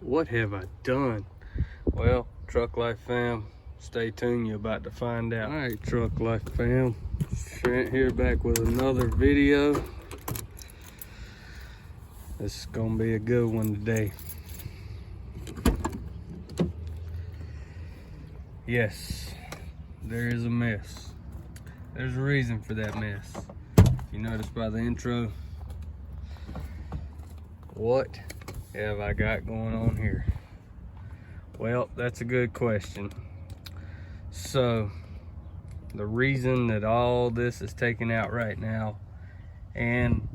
What have I done? Well, Truck Life fam, stay tuned, you're about to find out. All right, Truck Life fam, Trent here back with another video. This is gonna be a good one today. Yes, there is a mess. There's a reason for that mess. If you notice by the intro, what have I got going on here? Well, that's a good question. So, the reason that all this is taken out right now and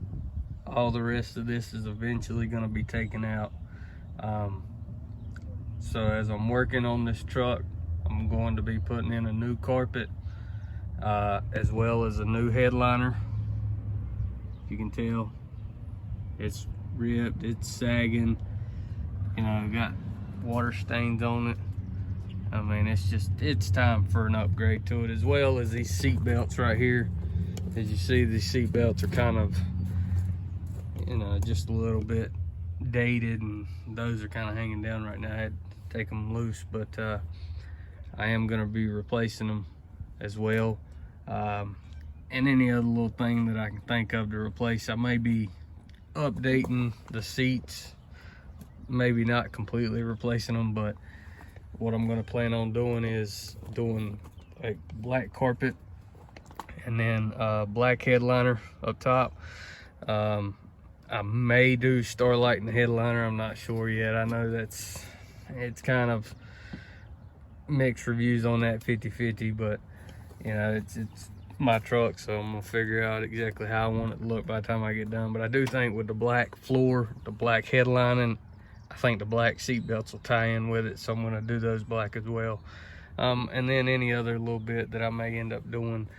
all the rest of this is eventually going to be taken out. So as I'm working on this truck, I'm going to be putting in a new carpet as well as a new headliner. If you can tell, it's ripped, it's sagging, you know, got water stains on it. I mean, it's time for an upgrade to it, as well as these seat belts right here. As you see, these seat belts are kind of, you know, just a little bit dated, and those are kind of hanging down right now. I had to take them loose, but I am going to be replacing them as well, and any other little thing that I can think of to replace. I may be updating the seats, maybe not completely replacing them, but what I'm going to plan on doing is doing a black carpet and then black headliner up top. I may do Starlight in the headliner, I'm not sure yet. I know it's kind of mixed reviews on that, 50-50, but you know, it's my truck, so I'm gonna figure out exactly how I want it to look by the time I get done. But I do think with the black floor, the black headlining, I think the black seat belts will tie in with it, so I'm gonna do those black as well. And then any other little bit that I may end up doing,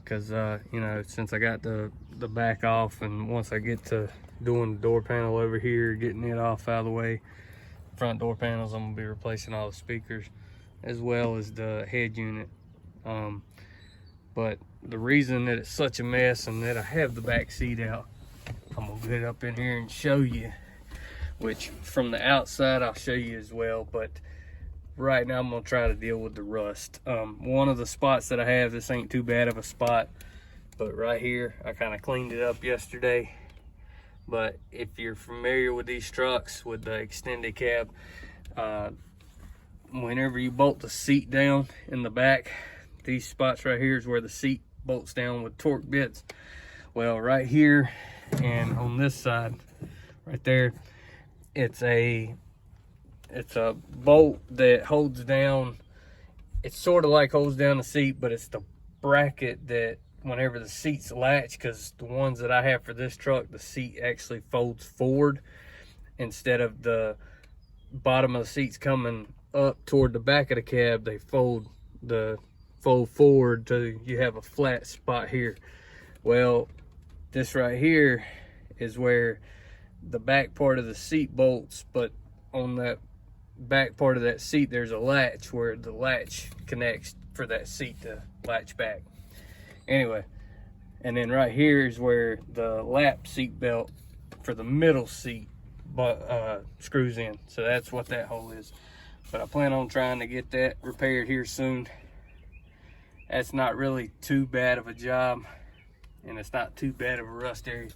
because you know, since I got the back off, and once I get to doing the door panel over here, getting it off out of the way, front door panels, I'm gonna be replacing all the speakers as well as the head unit. But the reason that it's such a mess and that I have the back seat out, I'm gonna get up in here and show you, which from the outside I'll show you as well, but right now I'm gonna try to deal with the rust. One of the spots that I have, this ain't too bad of a spot, but right here I kind of cleaned it up yesterday. But if you're familiar with these trucks with the extended cab, whenever you bolt the seat down in the back, these spots right here is where the seat bolts down with torque bits. Well, right here and on this side right there, it's a bolt that holds down, it's sort of like holds down the seat, but it's the bracket that whenever the seats latch, because the ones that I have for this truck, the seat actually folds forward instead of the bottom of the seats coming up toward the back of the cab. They fold forward to you have a flat spot here. Well, this right here is where the back part of the seat bolts, but on that back part of that seat there's a latch where the latch connects for that seat to latch back. Anyway, and then right here is where the lap seat belt for the middle seat screws in. So that's what that hole is. But I plan on trying to get that repaired here soon. That's not really too bad of a job, and it's not too bad of a rust area.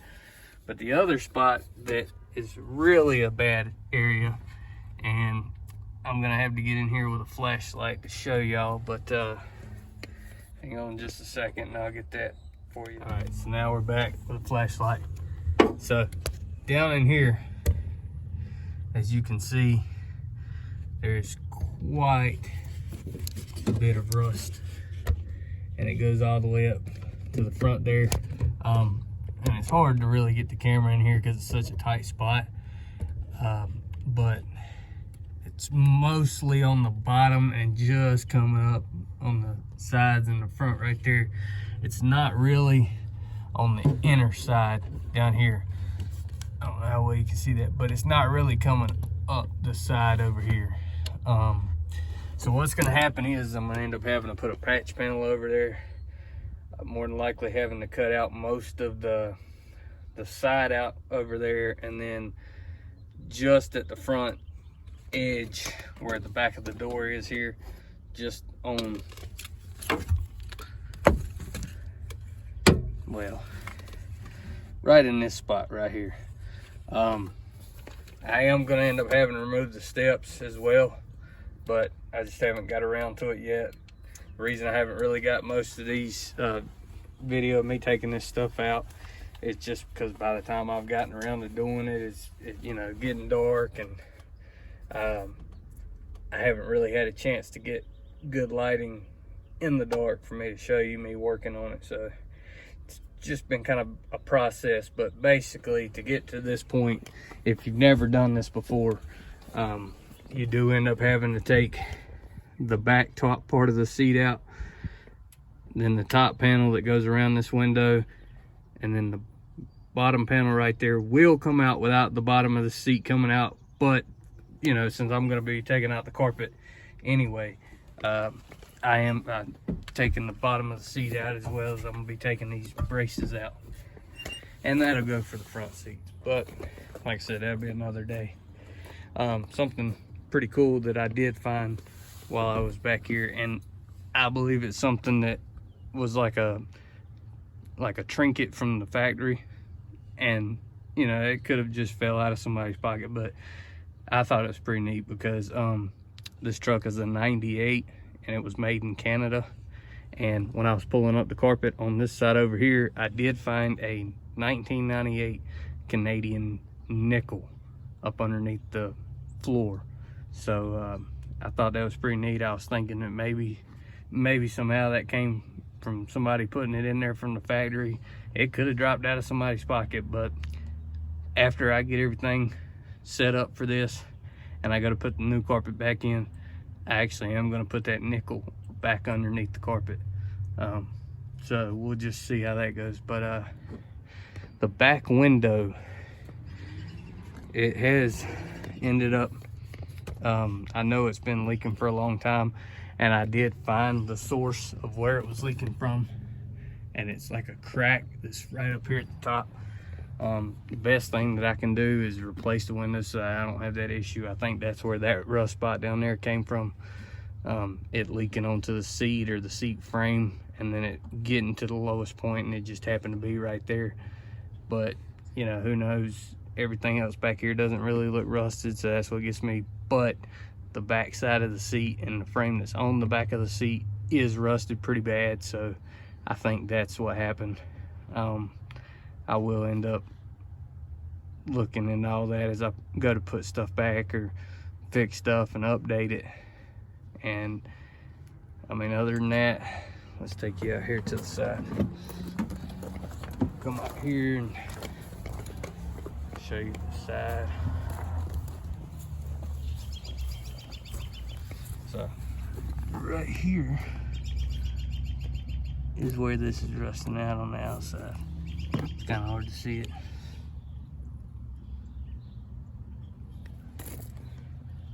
But the other spot that is really a bad area, and I'm gonna have to get in here with a flashlight to show y'all, but hang on just a second and I'll get that for you. All right, so now we're back with a flashlight. So down in here, as you can see, there's quite a bit of rust, and it goes all the way up to the front there. And it's hard to really get the camera in here because it's such a tight spot, but it's mostly on the bottom and just coming up on the sides and the front right there. It's not really on the inner side down here. I don't know how well you can see that, but it's not really coming up the side over here. So what's gonna happen is I'm gonna end up having to put a patch panel over there. More than likely having to cut out most of the side out over there, and then just at the front edge where the back of the door is here, just on, well, right in this spot right here. I am gonna end up having to remove the steps as well, but I just haven't got around to it yet. The reason I haven't really got most of these video of me taking this stuff out, it's just because by the time I've gotten around to doing it, it's you know, getting dark, and I haven't really had a chance to get good lighting in the dark for me to show you me working on it. So it's just been kind of a process. But basically, to get to this point, if you've never done this before, you do end up having to take the back top part of the seat out, then the top panel that goes around this window, and then the bottom panel right there will come out without the bottom of the seat coming out. But you know, since I'm going to be taking out the carpet anyway, I am taking the bottom of the seat out, as well as I'm going to be taking these braces out, and that'll go for the front seats. But like I said, that'll be another day. Something pretty cool that I did find while I was back here, and I believe it's something that was like a trinket from the factory, and you know, it could have just fell out of somebody's pocket, but I thought it was pretty neat because this truck is a 98 and it was made in Canada. And when I was pulling up the carpet on this side over here, I did find a 1998 Canadian nickel up underneath the floor. So I thought that was pretty neat. I was thinking that maybe somehow that came from somebody putting it in there from the factory. It could have dropped out of somebody's pocket, but after I get everything set up for this and I got to put the new carpet back in, I actually am going to put that nickel back underneath the carpet. So we'll just see how that goes. But the back window, it has ended up, I know it's been leaking for a long time, and I did find the source of where it was leaking from, and it's like a crack that's right up here at the top. The best thing that I can do is replace the windows so I don't have that issue. I think that's where that rust spot down there came from. It leaking onto the seat or the seat frame, and then it getting to the lowest point, and it just happened to be right there. But you know, who knows, everything else back here doesn't really look rusted, so that's what gets me. But the back side of the seat and the frame that's on the back of the seat is rusted pretty bad, so I think that's what happened. I will end up looking into all that as I go to put stuff back or fix stuff and update it. And I mean, other than that, let's take you out here to the side. Come out here and show you the side. So right here is where this is rusting out on the outside. It's kind of hard to see it.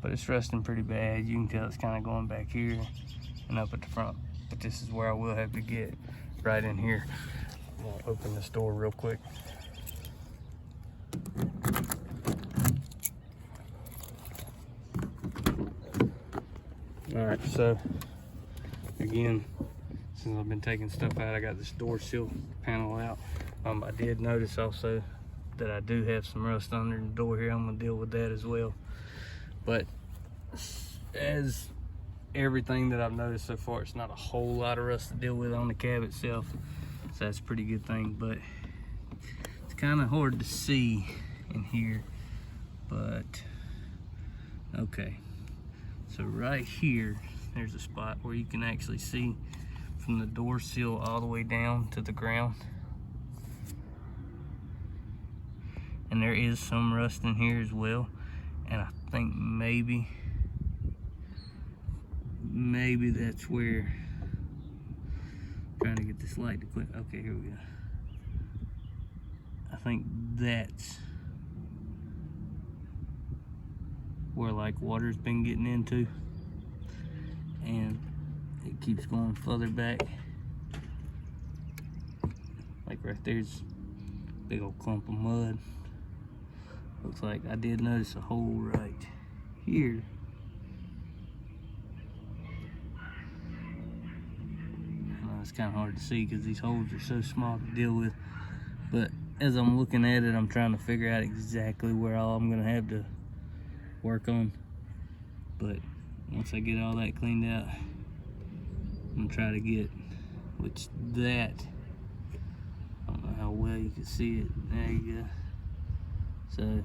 But it's rusting pretty bad. You can tell it's kind of going back here and up at the front. But this is where I will have to get, right in here. I'm gonna open this door real quick. All right, so again, since I've been taking stuff out, I got this door seal panel out. I did notice also that I do have some rust under the door here. I'm gonna deal with that as well. But as everything that I've noticed so far, it's not a whole lot of rust to deal with on the cab itself, so that's a pretty good thing. But it's kind of hard to see in here, but okay. So right here, there's a spot where you can actually see from the door seal all the way down to the ground. And there is some rust in here as well. And I think maybe that's where, trying to get this light to quit. Okay, here we go. I think that's where like water's been getting into, and it keeps going further back. Like right there's a big old clump of mud. Looks like I did notice a hole right here it's kind of hard to see because these holes are so small to deal with. But as I'm looking at it, I'm trying to figure out exactly where all I'm gonna have to work on. But once I get all that cleaned out, I'm gonna try to get, which that, I don't know how well you can see it. There you go. So,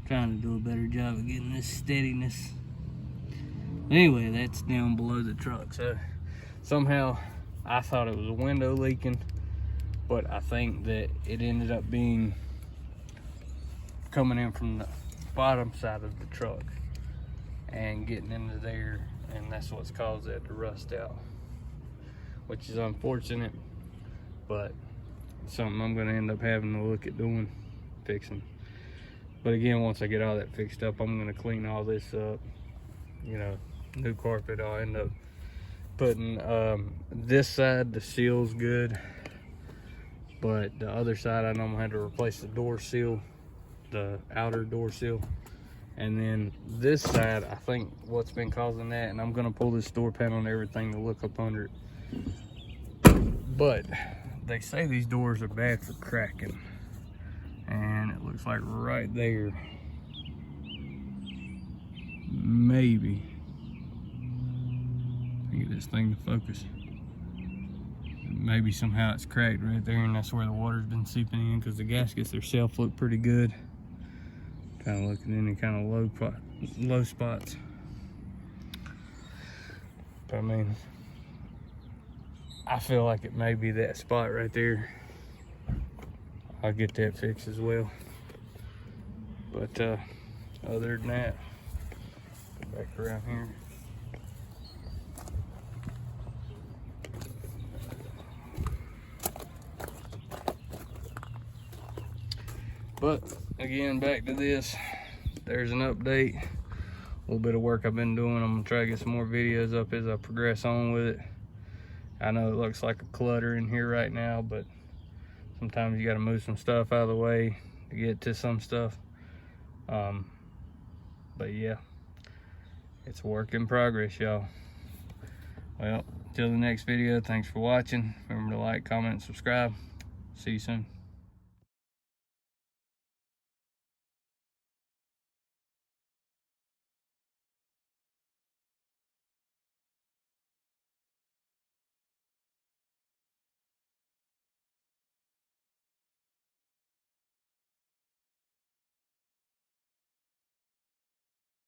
trying to do a better job of getting this steadiness. Anyway, that's down below the truck. So somehow I thought it was a window leaking, but I think that it ended up being coming in from the bottom side of the truck and getting into there, and that's what's caused that to rust out, which is unfortunate, but something I'm going to end up having to look at doing, fixing. But again, once I get all that fixed up, I'm going to clean all this up, you know, new carpet. I'll end up putting this side, the seal's good, but the other side I know I'm going to have to replace the door seal, the outer door seal. And then this side, I think what's been causing that, and I'm going to pull this door panel and everything to look up under it, but they say these doors are bad for cracking, and it looks like right there, maybe, get this thing to focus, maybe somehow it's cracked right there, and that's where the water's been seeping in, because the gaskets themselves look pretty good. Kind of looking in any kind of low spots. But I mean, I feel like it may be that spot right there. I'll get that fixed as well. But other than that, go back around here. But again, back to this. There's an update. A little bit of work I've been doing. I'm gonna try to get some more videos up as I progress on with it. I know it looks like a clutter in here right now, but sometimes you gotta move some stuff out of the way to get to some stuff. But yeah, it's a work in progress, y'all. Well, till the next video, thanks for watching. Remember to like, comment, and subscribe. See you soon.